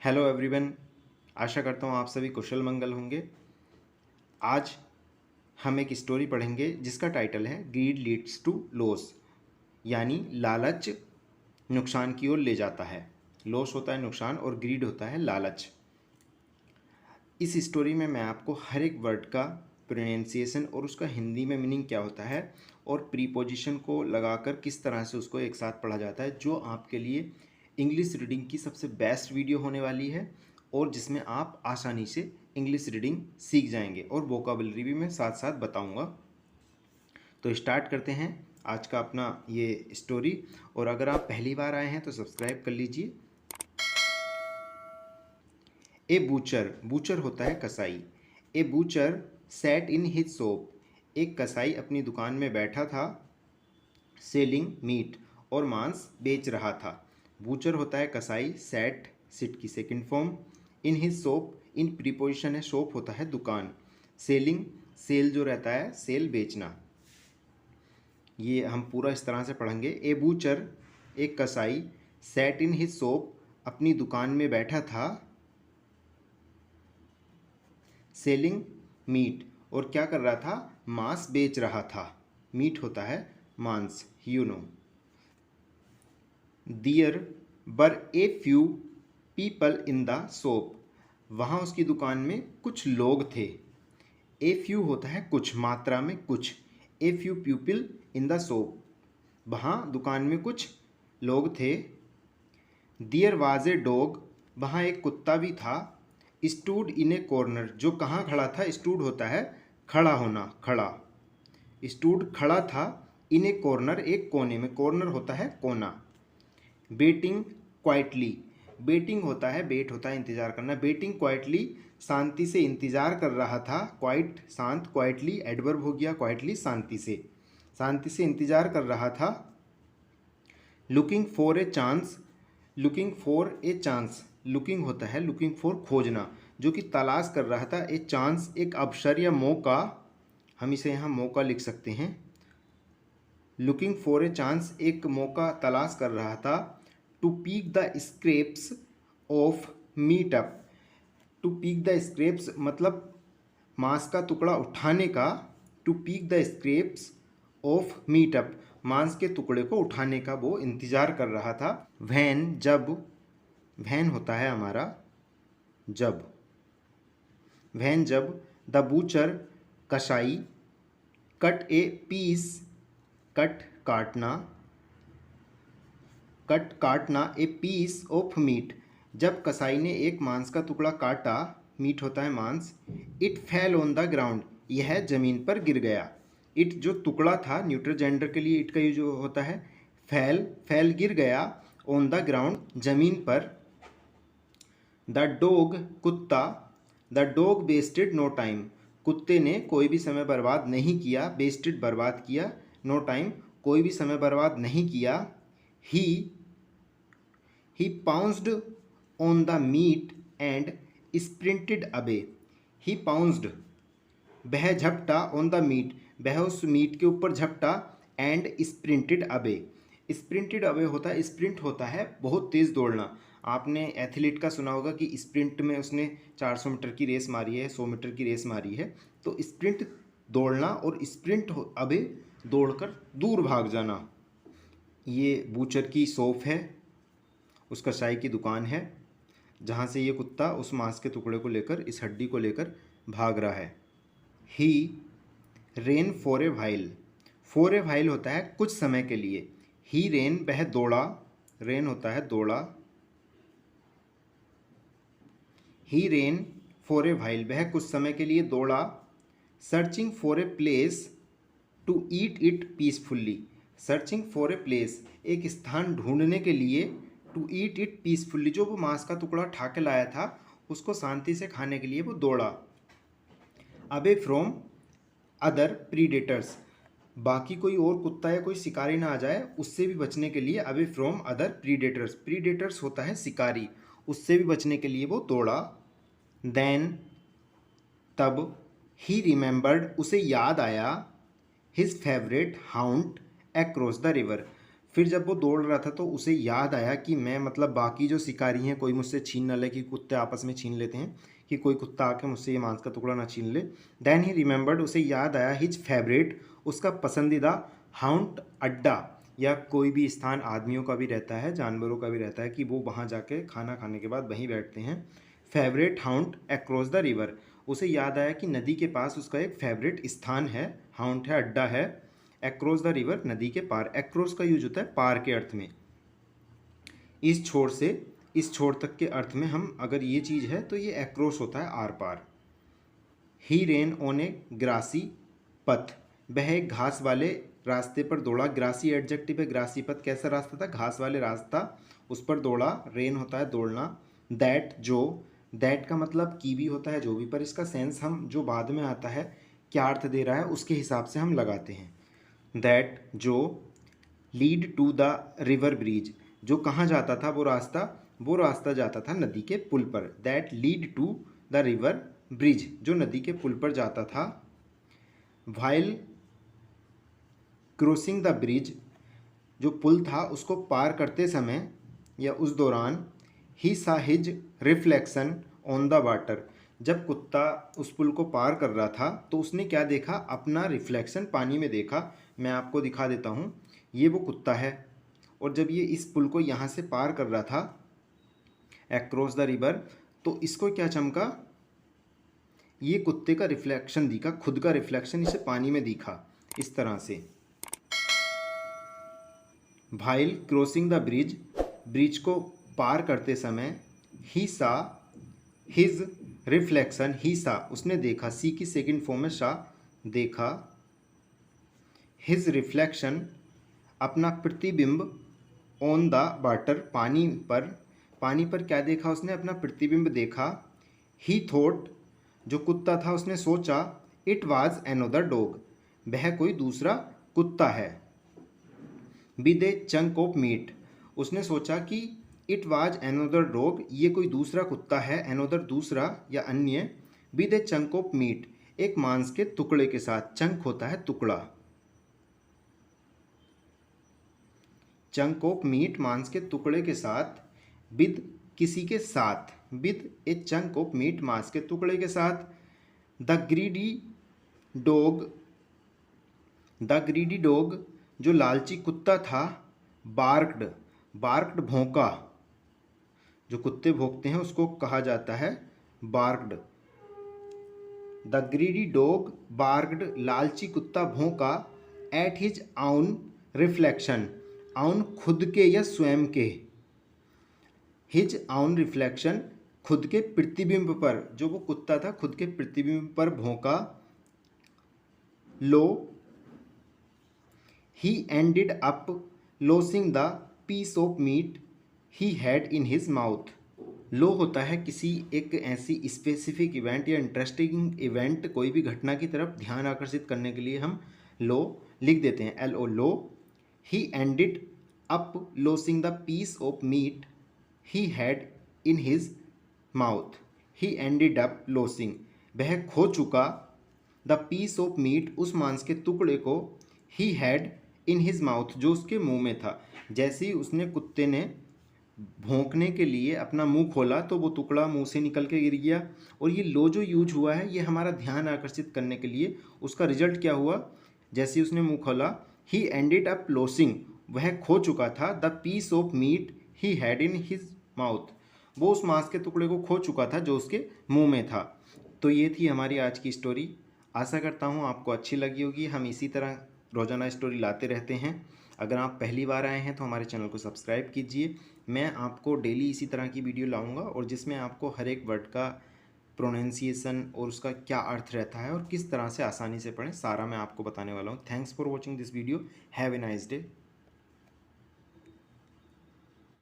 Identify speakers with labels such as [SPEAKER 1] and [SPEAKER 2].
[SPEAKER 1] Hello everyone. आशा करता हूँ आप सभी कुशल मंगल होंगे। आज हम एक स्टोरी पढ़ेंगे जिसका टाइटल है ग्रीड लीड्स टू लॉस, यानी लालच नुकसान की ओर ले जाता है। लॉस होता है नुकसान और ग्रीड होता है लालच। इस स्टोरी में मैं आपको हर एक वर्ड का प्रोनाउंसिएशन और उसका हिंदी में मीनिंग क्या होता है और प्रीपोजिशन को लगाकर किस तरह से उसको एक साथ पढ़ा जाता है, जो आपके लिए इंग्लिश रीडिंग की सबसे बेस्ट वीडियो होने वाली है और जिसमें आप आसानी से इंग्लिश रीडिंग सीख जाएंगे और वोकाबलरी भी मैं साथ साथ बताऊंगा। तो स्टार्ट करते हैं आज का अपना ये स्टोरी। और अगर आप पहली बार आए हैं तो सब्सक्राइब कर लीजिए। ए बूचर, बूचर होता है कसाई। A butcher sat in his shop, एक कसाई अपनी दुकान में बैठा था। सेलिंग मीट, और मांस बेच रहा था। बूचर होता है कसाई, सैट सिट की सेकंड फॉर्म, इन हिज शॉप, इन प्रीपोजिशन है, शॉप होता है दुकान, सेलिंग सेल जो रहता है सेल बेचना। ये हम पूरा इस तरह से पढ़ेंगे। ए बूचर एक कसाई, सैट इन हिज शॉप अपनी दुकान में बैठा था, सेलिंग मीट और क्या कर रहा था, मांस बेच रहा था। मीट होता है मांस, you know. There were a few people in the shop, वहाँ उसकी दुकान में कुछ लोग थे। ए फ्यू होता है कुछ, मात्रा में कुछ। ए few people in the shop, वहाँ दुकान में कुछ लोग थे। दियर वाज ए डॉग, वहाँ एक कुत्ता भी था। स्टूड इन ए कॉर्नर, जो कहाँ खड़ा था, स्टूड होता है खड़ा होना, खड़ा। स्टूड खड़ा था, इन ए कॉर्नर एक कोने में, कॉर्नर होता है कोना। बेटिंग क्वाइटली, बेटिंग होता है, बेट होता है इंतजार करना। बेटिंग क्वाइटली शांति से इंतजार कर रहा था। क्वाइट शांत, क्वाइटली एडवर्ब हो गया, क्वाइटली शांति से, शांति से इंतजार कर रहा था। Looking for a chance, looking for a chance, looking होता है लुकिंग फॉर खोजना, जो कि तलाश कर रहा था। ए चांस एक अवसर या मौका, हम इसे यहाँ मौका लिख सकते हैं। लुकिंग फॉर ए चांस एक मौका तलाश कर रहा था। To pick the scraps of meat up, to pick the scraps मतलब मांस का टुकड़ा उठाने का। To pick the scraps of meat up, मांस के टुकड़े को उठाने का वो इंतजार कर रहा था। वैन जब, वैन होता है हमारा जब, वैन जब। द बूचर कसाई, कट ए पीस, कट काटना, कट काटना, ए पीस ऑफ मीट, जब कसाई ने एक मांस का टुकड़ा काटा, मीट होता है मांस। It fell on the ground, यह जमीन पर गिर गया। इट जो टुकड़ा था, न्यूट्रल जेंडर के लिए इट का यूज होता है। फेल, फेल गिर गया, ऑन द ग्राउंड जमीन पर। द डॉग कुत्ता, the dog wasted no time, कुत्ते ने कोई भी समय बर्बाद नहीं किया। वेस्टेड बर्बाद किया, नो टाइम कोई भी समय बर्बाद नहीं किया। He he pounced on the meat and sprinted away, he pounced वह झपटा, ऑन द मीट वह उस मीट के ऊपर झपटा, and sprinted away, sprinted away होता है, स्प्रिंट होता है बहुत तेज़ दौड़ना। आपने एथलीट का सुना होगा कि स्प्रिंट में उसने 400 मीटर की रेस मारी है, 100 मीटर की रेस मारी है। तो स्प्रिंट दौड़ना और स्प्रिंट अवे दौड़कर दूर भाग जाना। ये बूचर की शॉप है, उसका चाय की दुकान है, जहाँ से ये कुत्ता उस मांस के टुकड़े को लेकर, इस हड्डी को लेकर भाग रहा है। He ran for a while, for a while होता है कुछ समय के लिए। ही रेन वह दौड़ा, रेन होता है दौड़ा। He ran for a while वह कुछ समय के लिए दौड़ा। Searching for a place to eat it peacefully, searching for a place एक स्थान ढूंढने के लिए। टू ईट इट पीसफुल्ली जो वो मांस का टुकड़ा उठा के लाया था उसको शांति से खाने के लिए वो दौड़ा। अवे फ्रॉम अदर प्रीडेटर्स, बाकी कोई और कुत्ता या कोई शिकारी ना आ जाए उससे भी बचने के लिए। Away from other predators, predators होता है शिकारी, उससे भी बचने के लिए वो दौड़ा। देन तब, ही रिमेंबर्ड उसे याद आया, his favourite hound across the river, फिर जब वो दौड़ रहा था तो उसे याद आया कि मैं मतलब बाकी जो शिकारी हैं कोई मुझसे छीन न ले, कि कुत्ते आपस में छीन लेते हैं, कि कोई कुत्ता आके मुझसे ये मांस का टुकड़ा ना छीन ले। देन ही रिमेंबर्ड, उसे याद आया, हिज फेवरेट, उसका पसंदीदा हाउंट अड्डा, या कोई भी स्थान आदमियों का भी रहता है, जानवरों का भी रहता है, कि वो वहाँ जाके खाना खाने के बाद वहीं बैठते हैं। फेवरेट हाउंट अक्रॉस द रिवर, उसे याद आया कि नदी के पास उसका एक फेवरेट स्थान है, हाउंट है, अड्डा है। अक्रॉस द रिवर, नदी के पार। अक्रॉस का यूज होता है पार के अर्थ में। इस छोर से इस छोर तक के अर्थ में हम अगर ये चीज़ है तो ये अक्रॉस होता है आर पार। He ran on a grassy path, वह एक घास वाले रास्ते पर दौड़ा। ग्रासी एडजेक्टिव है, ग्रासी पथ कैसा रास्ता था, घास वाले रास्ता, उस पर दौड़ा। रेन होता है दौड़ना। दैट, जो, दैट का मतलब की भी होता है, जो भी, पर इसका सेंस हम जो बाद में आता है क्या अर्थ दे रहा है उसके हिसाब से हम लगाते हैं। दैट, जो, lead to the river bridge, जो कहाँ जाता था वो रास्ता जाता था नदी के पुल पर। That lead to the river bridge, जो नदी के पुल पर जाता था। वाइल क्रॉसिंग द ब्रिज, जो पुल था उसको पार करते समय या उस दौरान, he saw his reflection on the water, जब कुत्ता उस पुल को पार कर रहा था तो उसने क्या देखा, अपना रिफ्लेक्शन पानी में देखा। मैं आपको दिखा देता हूँ, ये वो कुत्ता है, और जब ये इस पुल को यहाँ से पार कर रहा था अक्रॉस द रिवर, तो इसको क्या चमका, ये कुत्ते का रिफ्लेक्शन दिखा, खुद का रिफ्लेक्शन इसे पानी में दिखा इस तरह से। While crossing the bridge, bridge को पार करते समय, ही सा हिज रिफ्लेक्शन, ही सा उसने देखा, सी की सेकंड फॉर्म में सा, देखा। हिज रिफ्लेक्शन अपना प्रतिबिंब, ऑन द वाटर पानी पर क्या देखा उसने, अपना प्रतिबिंब देखा। ही थॉट, जो कुत्ता था उसने सोचा, इट वाज अनदर डॉग, वह कोई दूसरा कुत्ता है। With A chunk of meat, उसने सोचा कि इट वाज अनदर डॉग, ये कोई दूसरा कुत्ता है, अनदर दूसरा या अन्य, with A chunk of meat, एक मांस के टुकड़े के साथ। चंक होता है टुकड़ा, चंक ऑफ मीट मांस के टुकड़े के साथ। विद किसी के साथ, with A chunk of meat मांस के टुकड़े के साथ। द ग्रीडी डॉग, जो लालची कुत्ता था, बार्क्ड भौंका, जो कुत्ते भौंकते हैं उसको कहा जाता है बार्क्ड। द ग्रीडी डॉग बार्क्ड, लालची कुत्ता भौंका। एट हिज आउन रिफ्लेक्शन, आउन खुद के या स्वयं के, हिज आउन रिफ्लेक्शन खुद के प्रतिबिंब पर, जो वो कुत्ता था खुद के प्रतिबिंब पर भौंका। Lo, he ended up losing the piece of meat he had in his mouth. Lo होता है किसी एक ऐसी स्पेसिफिक इवेंट या इंटरेस्टिंग इवेंट, कोई भी घटना की तरफ ध्यान आकर्षित करने के लिए हम लो लिख देते हैं, LO, लो। He ended up losing the piece of meat he had in his mouth. He ended up losing, वह खो चुका, द पीस ऑफ मीट, उस मांस के टुकड़े को, ही हैड इन हिज माउथ, जो उसके मुंह में था। जैसे ही उसने कुत्ते ने भौंकने के लिए अपना मुंह खोला तो वो टुकड़ा मुंह से निकल के गिर गया। और ये लो जो यूज हुआ है ये हमारा ध्यान आकर्षित करने के लिए, उसका रिजल्ट क्या हुआ, जैसे ही उसने मुंह खोला, ही एंडेड अप लॉसिंग, वह खो चुका था, the piece of meat he had in his mouth, वो उस मांस के टुकड़े को खो चुका था जो उसके मुंह में था। तो ये थी हमारी आज की स्टोरी। आशा करता हूँ आपको अच्छी लगी होगी। हम इसी तरह रोज़ाना स्टोरी लाते रहते हैं। अगर आप पहली बार आए हैं तो हमारे चैनल को सब्सक्राइब कीजिए। मैं आपको डेली इसी तरह की वीडियो लाऊंगा और जिसमें आपको हर एक वर्ड का प्रोनाउंसिएशन और उसका क्या अर्थ रहता है और किस तरह से आसानी से पढ़ें, सारा मैं आपको बताने वाला हूँ। Thanks for watching this video. Have a nice day.